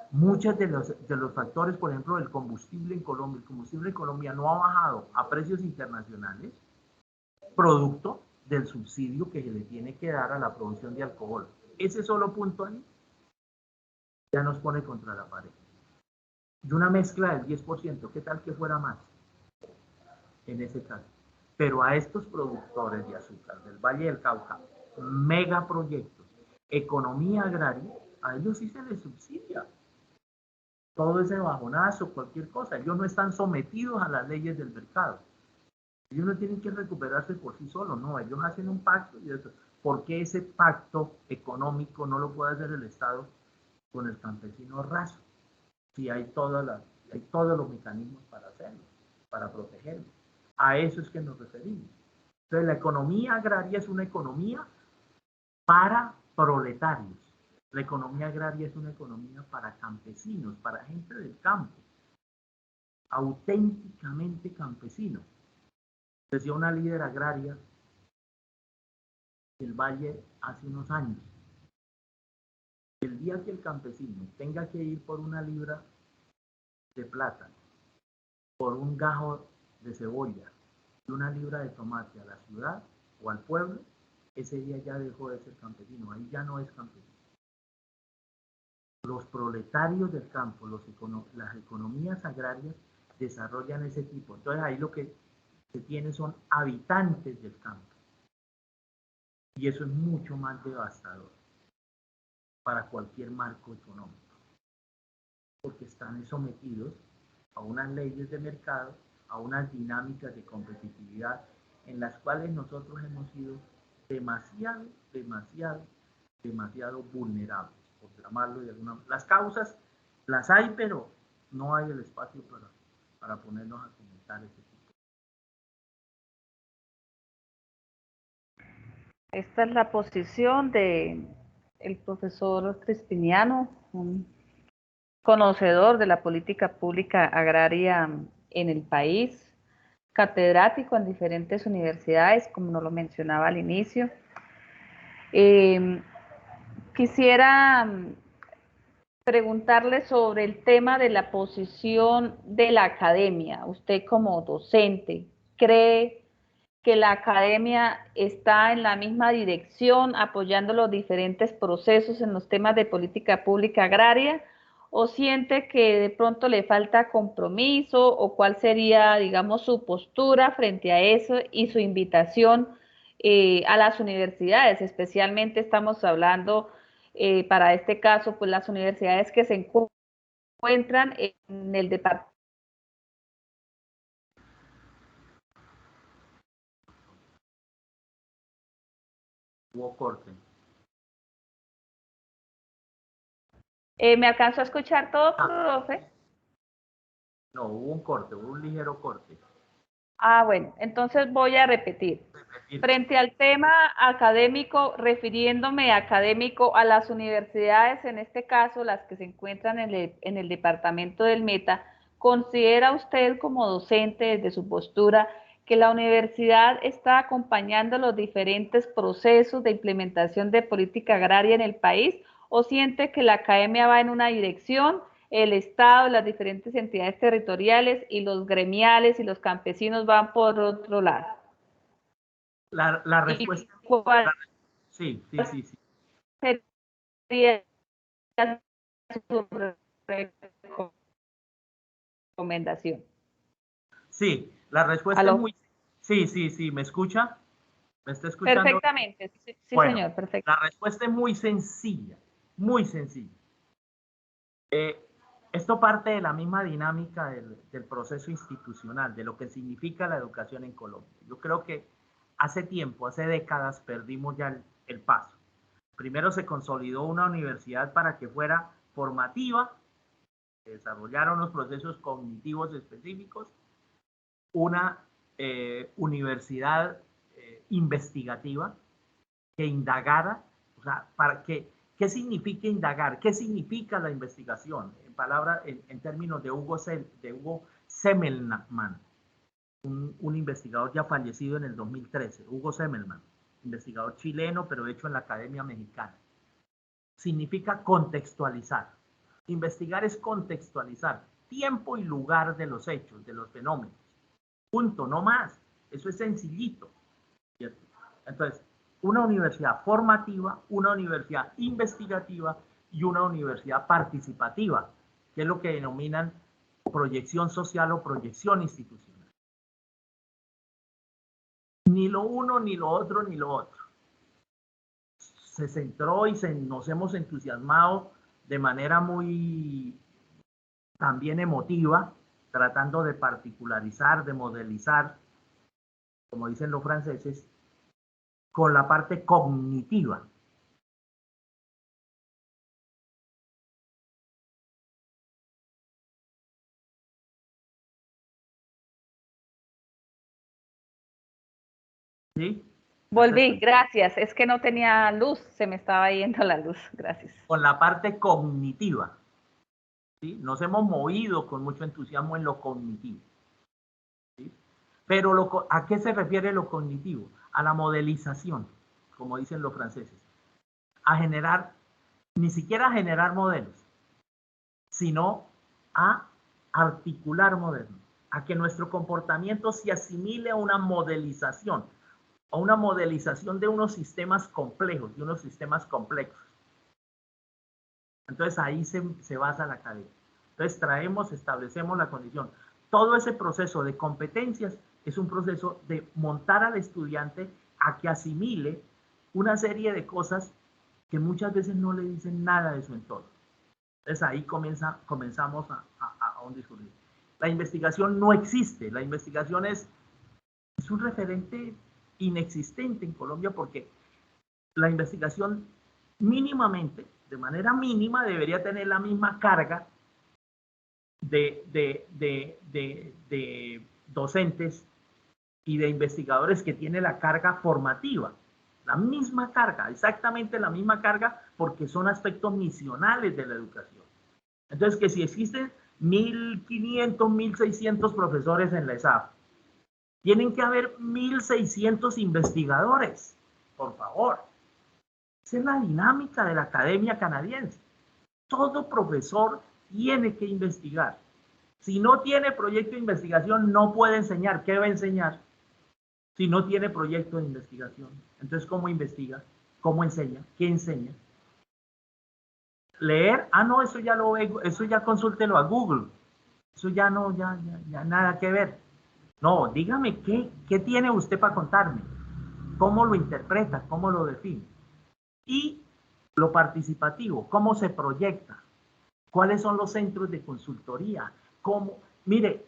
Muchos de los factores, por ejemplo, del combustible en Colombia, el combustible en Colombia no ha bajado a precios internacionales, producto del subsidio que se le tiene que dar a la producción de alcohol. Ese solo punto ahí ya nos pone contra la pared. Y una mezcla del 10%, ¿qué tal que fuera más? En ese caso. Pero a estos productores de azúcar del Valle del Cauca, megaproyectos, economía agraria, a ellos sí se les subsidia todo ese bajonazo, cualquier cosa. Ellos no están sometidos a las leyes del mercado. Ellos no tienen que recuperarse por sí solos, no, ellos hacen un pacto y eso. ¿Por qué ese pacto económico no lo puede hacer el Estado con el campesino raso? Si hay todos los mecanismos para hacerlo, para protegerlo. A eso es que nos referimos. Entonces, la economía agraria es una economía para proletarios. La economía agraria es una economía para campesinos, para gente del campo, auténticamente campesino. Decía una líder agraria del Valle hace unos años: el día que el campesino tenga que ir por una libra de plátano, por un gajo de cebolla y una libra de tomate a la ciudad o al pueblo, ese día ya dejó de ser campesino, ahí ya no es campesino. Los proletarios del campo, las economías agrarias desarrollan ese tipo. Entonces ahí lo que se tiene son habitantes del campo. Y eso es mucho más devastador para cualquier marco económico, porque están sometidos a unas leyes de mercado, a unas dinámicas de competitividad en las cuales nosotros hemos sido demasiado vulnerables, por llamarlo de alguna manera. Las causas Las hay, pero no hay el espacio para ponernos a comentar ese tipo. Esta es la posición de el profesor Crispiniano, un conocedor de la política pública agraria en el país, catedrático en diferentes universidades, como nos lo mencionaba al inicio. Quisiera preguntarle sobre el tema de la posición de la academia. Usted como docente, ¿cree que la academia está en la misma dirección apoyando los diferentes procesos en los temas de política pública agraria? ¿O siente que de pronto le falta compromiso? ¿O cuál sería, digamos, su postura frente a eso y su invitación a las universidades? Especialmente estamos hablando para este caso, pues las universidades que se encuentran en el departamento. Hubo corte. ¿Me alcanzó a escuchar todo, profe? No, hubo un corte, hubo un ligero corte. Ah, bueno, entonces voy a repetir. Frente al tema académico, refiriéndome académico a las universidades, en este caso las que se encuentran en el departamento del Meta, ¿considera usted como docente desde su postura que la universidad está acompañando los diferentes procesos de implementación de política agraria en el país o siente que la academia va en una dirección, el Estado, las diferentes entidades territoriales y los gremiales y los campesinos van por otro lado? La ¿Y respuesta, cuál sí. sería su recomendación? Sí, la respuesta es ¿Aló? muy... Sí, ¿me escucha? ¿Me está escuchando? Perfectamente, sí, Bueno, señor, perfecto. la respuesta es muy sencilla, muy sencilla. Esto parte de la misma dinámica del proceso institucional, de lo que significa la educación en Colombia. Yo creo que hace tiempo, hace décadas, perdimos ya el paso. Primero se consolidó una universidad para que fuera formativa, se desarrollaron los procesos cognitivos específicos, una universidad investigativa que indagara, o sea, ¿qué significa indagar? ¿Qué significa la investigación? En términos de Hugo Semmelman, un investigador ya fallecido en el 2013, Hugo Semmelman, investigador chileno, pero hecho en la Academia Mexicana. Significa contextualizar. Investigar es contextualizar tiempo y lugar de los hechos, de los fenómenos. Punto, no más. Eso es sencillito. ¿Cierto? Entonces, una universidad formativa, una universidad investigativa y una universidad participativa, que es lo que denominan proyección social o proyección institucional. Ni lo uno, ni lo otro, ni lo otro. Se centró y nos hemos entusiasmado de manera muy también emotiva, tratando de particularizar, de modelizar, como dicen los franceses, con la parte cognitiva. ¿Sí? Volví, gracias. Es que no tenía luz, se me estaba yendo la luz. Gracias. Con la parte cognitiva. ¿Sí? Nos hemos movido con mucho entusiasmo en lo cognitivo. ¿Sí? Pero ¿a qué se refiere lo cognitivo? A la modelización, como dicen los franceses. A generar, ni siquiera a generar modelos, sino a articular modelos, a que nuestro comportamiento se asimile a una modelización de unos sistemas complejos, de unos sistemas complejos. Entonces ahí se basa la academia. Entonces establecemos la condición. Todo ese proceso de competencias es un proceso de montar al estudiante a que asimile una serie de cosas que muchas veces no le dicen nada de su entorno. Entonces ahí comenzamos a un discurrir. La investigación no existe, la investigación es un referente inexistente en Colombia porque la investigación mínimamente, de manera mínima, debería tener la misma carga de docentes y de investigadores que tiene la carga formativa, la misma carga, exactamente la misma carga, porque son aspectos misionales de la educación. Entonces, que si existen 1.500, 1.600 profesores en la ESAF, tienen que haber 1.600 investigadores, por favor. Esa es la dinámica de la academia canadiense. Todo profesor tiene que investigar. Si no tiene proyecto de investigación, no puede enseñar. ¿Qué va a enseñar? Si no tiene proyecto de investigación. Entonces, ¿cómo investiga? ¿Cómo enseña? ¿Qué enseña? Leer, no, eso ya lo veo, eso ya consúltelo a Google. Eso ya no, ya nada que ver. No, dígame qué tiene usted para contarme. ¿Cómo lo interpreta? ¿Cómo lo define? Y lo participativo, ¿cómo se proyecta? ¿Cuáles son los centros de consultoría? ¿Cómo? Mire,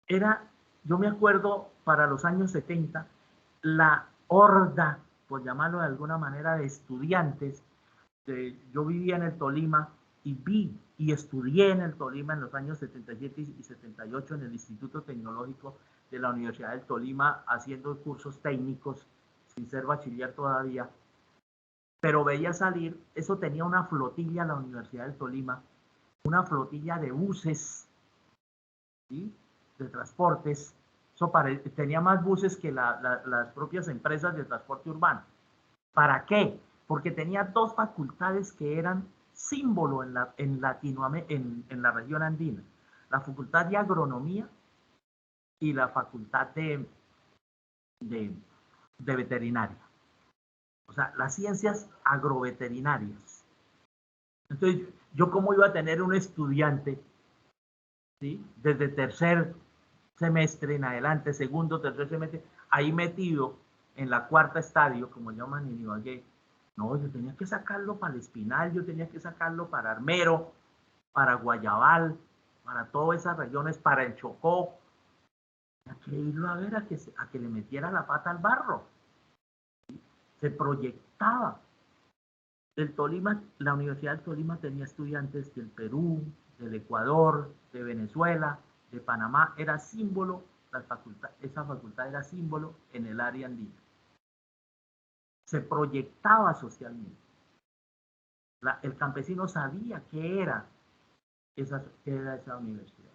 yo me acuerdo para los años 70, la horda, por llamarlo de alguna manera, de estudiantes. Yo vivía en el Tolima y vi y estudié en el Tolima en los años 77 y 78 en el Instituto Tecnológico de la Universidad del Tolima, haciendo cursos técnicos, sin ser bachiller todavía. Pero veía salir, eso tenía una flotilla la Universidad del Tolima, una flotilla de buses, ¿sí?, de transportes. Eso tenía más buses que las propias empresas de transporte urbano. ¿Para qué? Porque tenía dos facultades que eran símbolo en Latinoamérica, en la región andina: la facultad de agronomía y la facultad de veterinaria. O sea, las ciencias agroveterinarias. Entonces, ¿yo cómo iba a tener un estudiante, ¿sí?, desde tercer semestre en adelante, segundo, tercer semestre, ahí metido en la cuarta estadio, como llaman en Ibagué? No, yo tenía que sacarlo para el Espinal, yo tenía que sacarlo para Armero, para Guayabal, para todas esas regiones, para el Chocó. Hay que irlo a ver a que le metiera la pata al barro. Se proyectaba. El Tolima, la Universidad del Tolima tenía estudiantes del Perú, del Ecuador, de Venezuela, de Panamá. Era símbolo, esa facultad era símbolo en el área andina. Se proyectaba socialmente. El campesino sabía qué era esa universidad.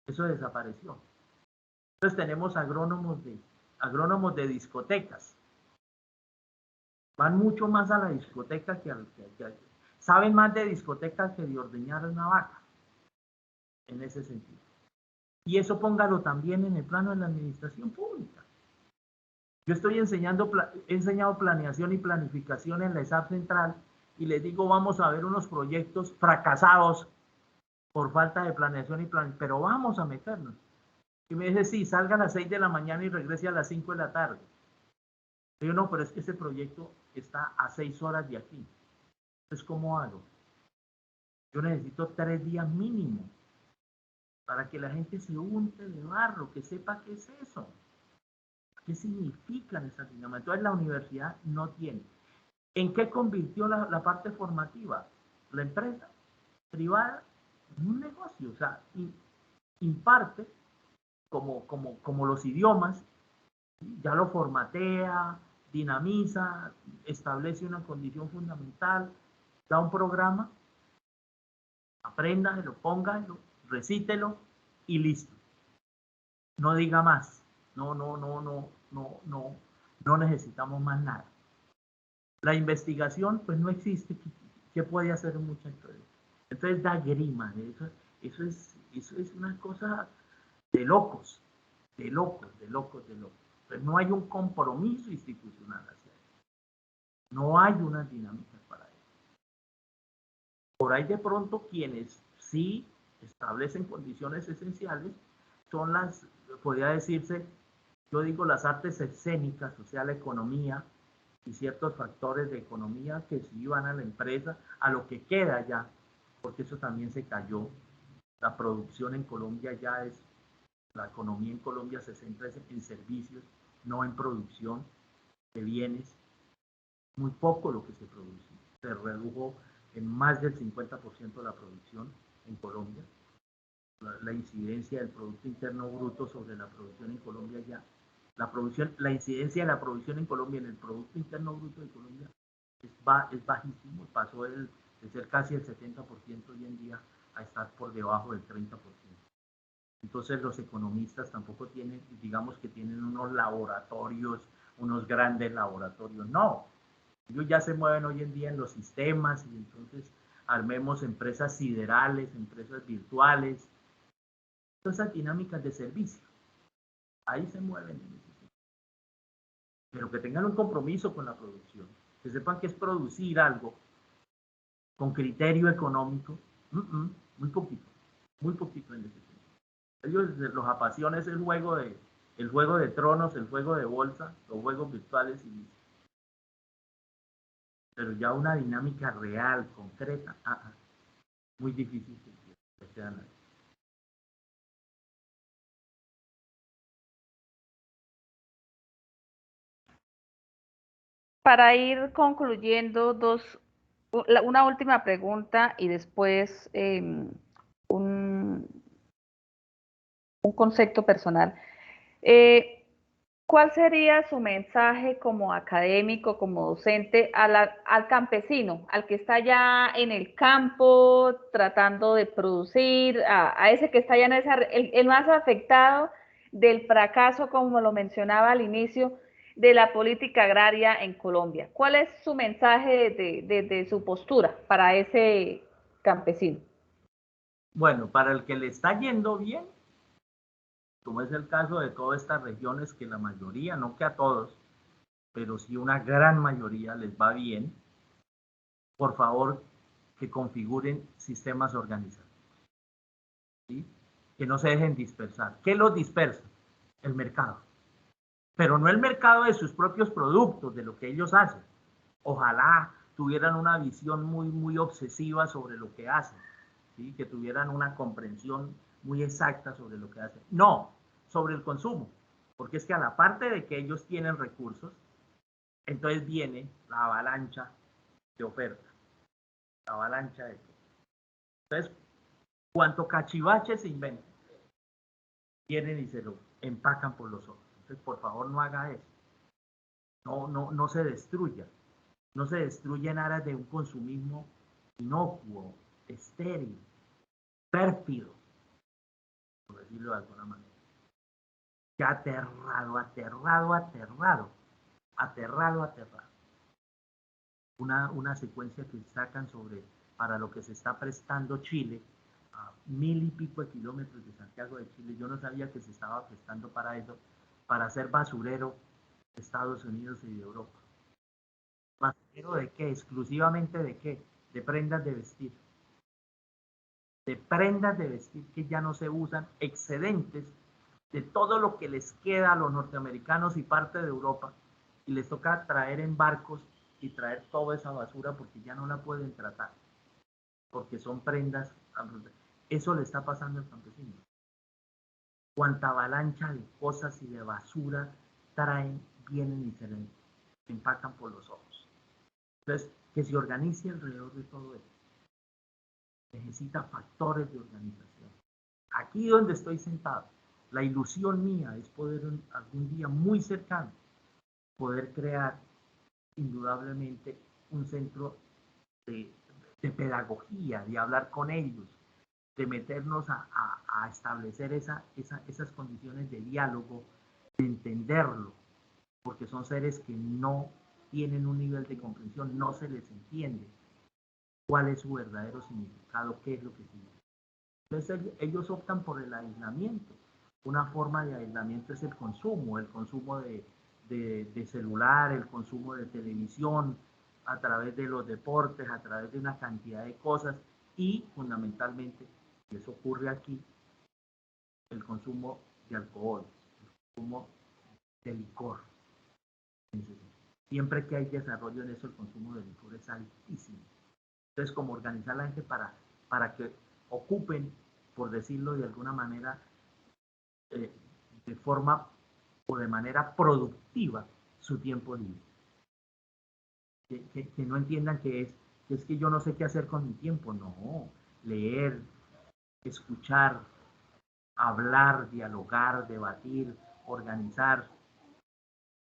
Eso desapareció. Entonces tenemos agrónomos de discotecas. Van mucho más a la discoteca saben más de discotecas que de ordeñar una vaca, en ese sentido. Y eso póngalo también en el plano de la administración pública. Yo he enseñado planeación y planificación en la ESAP Central, y les digo, vamos a ver unos proyectos fracasados por falta de planeación y planificación, pero vamos a meternos. Y me dice, sí, salga a las 6 de la mañana y regrese a las 5 de la tarde. Yo no, pero es que ese proyecto está a 6 horas de aquí. Entonces, ¿cómo hago? Yo necesito 3 días mínimo para que la gente se unte de barro, que sepa qué es eso, qué significan esas dinámicas. Entonces, la universidad no tiene. ¿En qué convirtió la parte formativa? La empresa privada en un negocio. O sea, imparte como los idiomas, ya lo formatea, dinamiza, establece una condición fundamental, da un programa, apréndalo, póngalo, recítelo y listo. No diga más. No necesitamos más nada. La investigación, pues no existe. ¿Qué puede hacer un muchacho? Entonces da grima. Eso es una cosa de locos, de locos. Pues no hay un compromiso institucional hacia eso. No hay unas dinámicas para eso. Por ahí de pronto quienes sí establecen condiciones esenciales son podría decirse, yo digo, las artes escénicas, o sea, la economía y ciertos factores de economía que sí van a la empresa, a lo que queda ya, porque eso también se cayó. La producción en Colombia la economía en Colombia se centra en servicios, no en producción de bienes. Muy poco lo que se produce. Se redujo en más del 50% de la producción en Colombia. la incidencia del Producto Interno Bruto sobre la producción en Colombia ya. La incidencia de la producción en Colombia en el Producto Interno Bruto de Colombia es bajísimo, pasó de ser casi el 70% hoy en día a estar por debajo del 30%. Entonces los economistas tampoco tienen, digamos que tienen unos laboratorios, unos grandes laboratorios, no. Ellos ya se mueven hoy en día en los sistemas y entonces armemos empresas siderales, empresas virtuales, todas esas dinámicas de servicio. Ahí se mueven. Pero que tengan un compromiso con la producción, que sepan que es producir algo con criterio económico, muy poquito en ese sentido. Ellos los apasiona es el juego de tronos, el juego de bolsa, los juegos virtuales y pero ya una dinámica real, concreta, muy difícil que sean ahí. Para ir concluyendo, una última pregunta y después un concepto personal. ¿Cuál sería su mensaje como académico, como docente, al campesino, al que está ya en el campo tratando de producir, a ese que está ya en el más afectado del fracaso, como lo mencionaba al inicio, de la política agraria en Colombia? ¿Cuál es su mensaje de su postura para ese campesino? Bueno, para el que le está yendo bien, como es el caso de todas estas regiones, que la mayoría, no que a todos, pero sí una gran mayoría les va bien, por favor, que configuren sistemas organizados, ¿sí? Que no se dejen dispersar. ¿Qué los dispersa? El mercado. Pero no el mercado de sus propios productos, de lo que ellos hacen. Ojalá tuvieran una visión muy obsesiva sobre lo que hacen, ¿sí? Que tuvieran una comprensión muy exacta sobre lo que hacen. No, sobre el consumo, porque es que a la parte de que ellos tienen recursos, entonces viene la avalancha de oferta, la avalancha de todo. Entonces, cuanto cachivache se inventa, vienen y se lo empacan por los ojos. Entonces, por favor, no haga eso. No se destruya. No se destruya en aras de un consumismo inocuo, estéril, pérfido, por decirlo de alguna manera. Que aterrado. Una secuencia que sacan para lo que se está prestando Chile, a 1000 y pico de kilómetros de Santiago de Chile. Yo no sabía que se estaba prestando para eso, para hacer basurero de Estados Unidos y de Europa. ¿Basurero de qué? ¿Exclusivamente de qué? De prendas de vestir. De prendas de vestir que ya no se usan, excedentes de todo lo que les queda a los norteamericanos y parte de Europa, y les toca traer en barcos y traer toda esa basura porque ya no la pueden tratar, porque son prendas. Eso le está pasando al campesino. Cuánta avalancha de cosas y de basura traen, vienen y se le empacan por los ojos. Entonces, que se organice alrededor de todo esto. Necesita factores de organización. Aquí donde estoy sentado, la ilusión mía es poder algún día muy cercano poder crear indudablemente un centro de pedagogía, de hablar con ellos, de meternos a establecer esas condiciones de diálogo, de entenderlo, porque son seres que no tienen un nivel de comprensión, no se les entiende cuál es su verdadero significado, qué es lo que significa. Entonces ellos optan por el aislamiento. Una forma de aislamiento es el consumo de celular, el consumo de televisión, a través de los deportes, a través de una cantidad de cosas y fundamentalmente, y eso ocurre aquí, el consumo de alcohol, el consumo de licor. Siempre que hay desarrollo en eso, el consumo de licor es altísimo. Entonces, como organizar a la gente para que ocupen, por decirlo de alguna manera, de forma o de manera productiva su tiempo libre. Que no entiendan que es que yo no sé qué hacer con mi tiempo. No, leer, escuchar, hablar, dialogar, debatir, organizar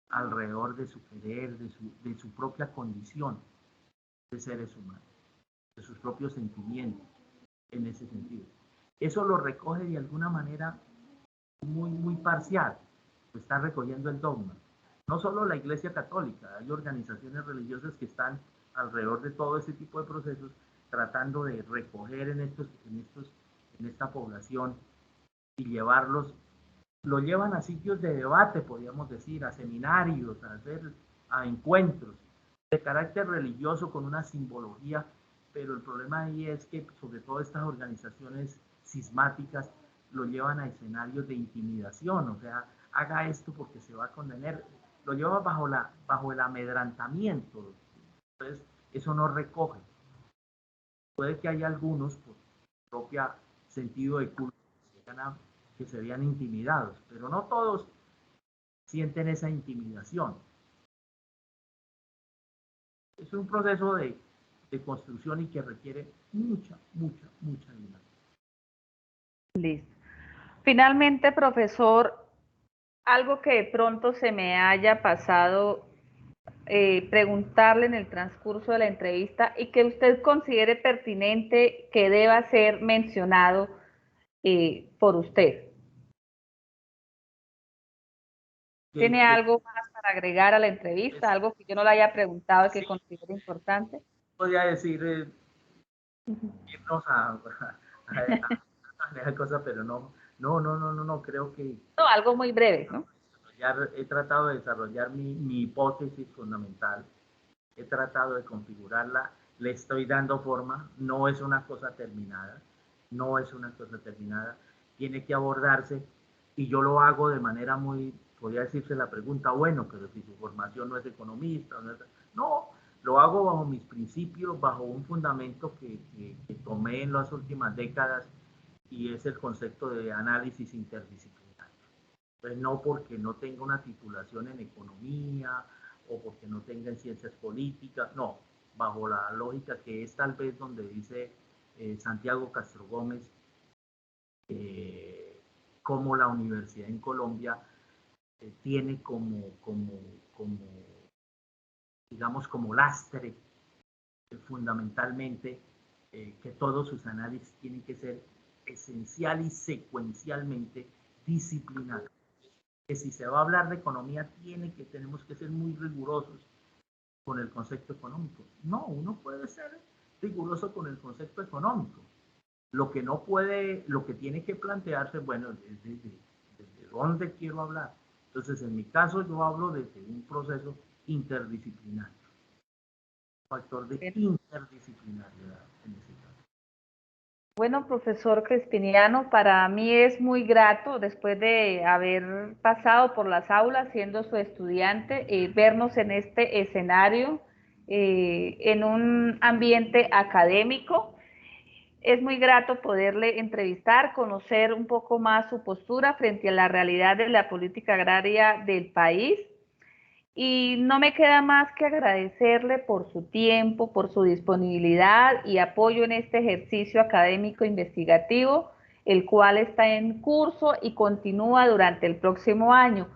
alrededor de su querer, de su propia condición de seres humanos, de sus propios sentimientos en ese sentido. Eso lo recoge de alguna manera muy parcial, está recogiendo el dogma. No solo la Iglesia Católica, hay organizaciones religiosas que están alrededor de todo ese tipo de procesos tratando de recoger en esta población y llevarlos, lo llevan a sitios de debate, podríamos decir, a seminarios, a encuentros de carácter religioso con una simbología, pero el problema ahí es que sobre todo estas organizaciones cismáticas lo llevan a escenarios de intimidación, o sea, haga esto porque se va a condenar, lo lleva bajo el amedrantamiento, entonces eso no recoge. Puede que haya algunos por propio sentido de culpa que se vean intimidados, pero no todos sienten esa intimidación. Es un proceso de construcción y que requiere mucha ayuda. Listo. Finalmente, profesor, algo que de pronto se me haya pasado preguntarle en el transcurso de la entrevista y que usted considere pertinente que deba ser mencionado por usted. ¿Tiene algo más para agregar a la entrevista? ¿Algo que yo no le haya preguntado y que considere importante? Podría decir, irnos a cosas, pero no, creo que... No, algo muy breve, ¿no? He tratado de desarrollar mi hipótesis fundamental, he tratado de configurarla, le estoy dando forma, no es una cosa terminada, tiene que abordarse y yo lo hago de manera muy, podría decirse la pregunta, bueno, pero si su formación no es economista, no, lo hago bajo mis principios, bajo un fundamento que tomé en las últimas décadas y es el concepto de análisis interdisciplinario. Pues no porque no tenga una titulación en economía o porque no tenga en ciencias políticas, no, bajo la lógica que es tal vez donde dice Santiago Castro Gómez, cómo la universidad en Colombia tiene digamos, como lastre fundamentalmente que todos sus análisis tienen que ser esencial y secuencialmente disciplinados. Que si se va a hablar de economía tenemos que ser muy rigurosos con el concepto económico. No, uno puede ser riguroso con el concepto económico. Lo que tiene que plantearse, bueno, desde dónde quiero hablar. Entonces, en mi caso, yo hablo desde un proceso interdisciplinario. Factor de interdisciplinariedad en ese caso. Bueno, profesor Crespiniano, para mí es muy grato, después de haber pasado por las aulas siendo su estudiante, vernos en este escenario, en un ambiente académico. Es muy grato poderle entrevistar, conocer un poco más su postura frente a la realidad de la política agraria del país. Y no me queda más que agradecerle por su tiempo, por su disponibilidad y apoyo en este ejercicio académico investigativo, el cual está en curso y continúa durante el próximo año.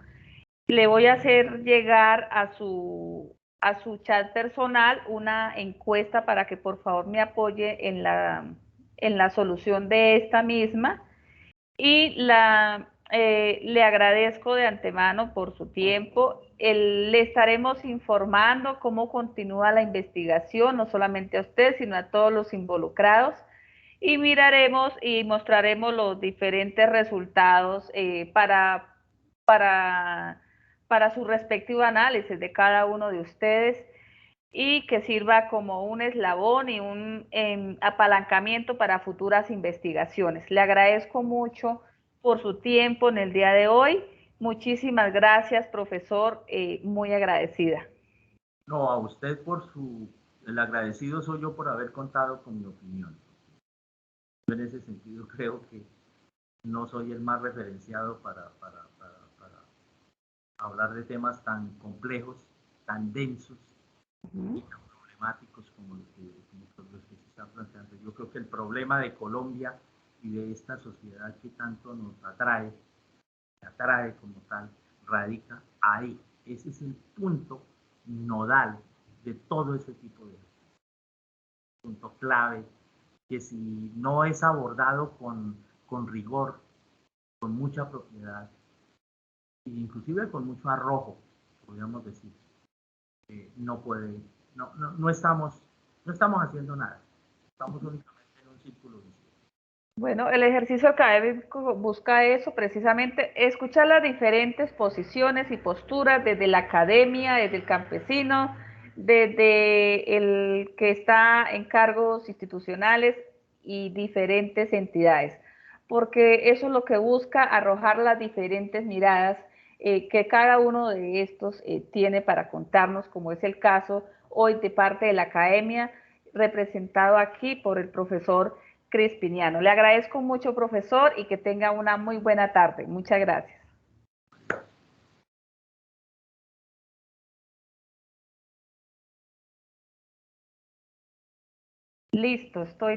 Le voy a hacer llegar a su chat personal una encuesta para que por favor me apoye en la solución de esta misma. Y le agradezco de antemano por su tiempo. Le estaremos informando cómo continúa la investigación, no solamente a usted, sino a todos los involucrados. Y miraremos y mostraremos los diferentes resultados para, para su respectivo análisis de cada uno de ustedes y que sirva como un eslabón y un apalancamiento para futuras investigaciones. Le agradezco mucho por su tiempo en el día de hoy. Muchísimas gracias, profesor, muy agradecida. No, a usted el agradecido soy yo por haber contado con mi opinión. Yo en ese sentido creo que no soy el más referenciado para hablar de temas tan complejos, tan densos y tan problemáticos como los que se están planteando. Yo creo que el problema de Colombia y y de esta sociedad que tanto nos atrae como tal, radica ahí. Ese es el punto nodal de todo ese tipo de punto clave, que si no es abordado con rigor, con mucha propiedad, e inclusive con mucho arrojo, podríamos decir, no puede, no estamos haciendo nada, estamos únicamente en un círculo vicioso. Bueno, el ejercicio académico busca eso, precisamente, escuchar las diferentes posiciones y posturas desde la academia, desde el campesino, desde el que está en cargos institucionales y diferentes entidades, porque eso es lo que busca arrojar las diferentes miradas que cada uno de estos tiene para contarnos, como es el caso hoy de parte de la academia, representado aquí por el profesor Crispiniano. Le agradezco mucho, profesor, y que tenga una muy buena tarde. Muchas gracias. Listo, estoy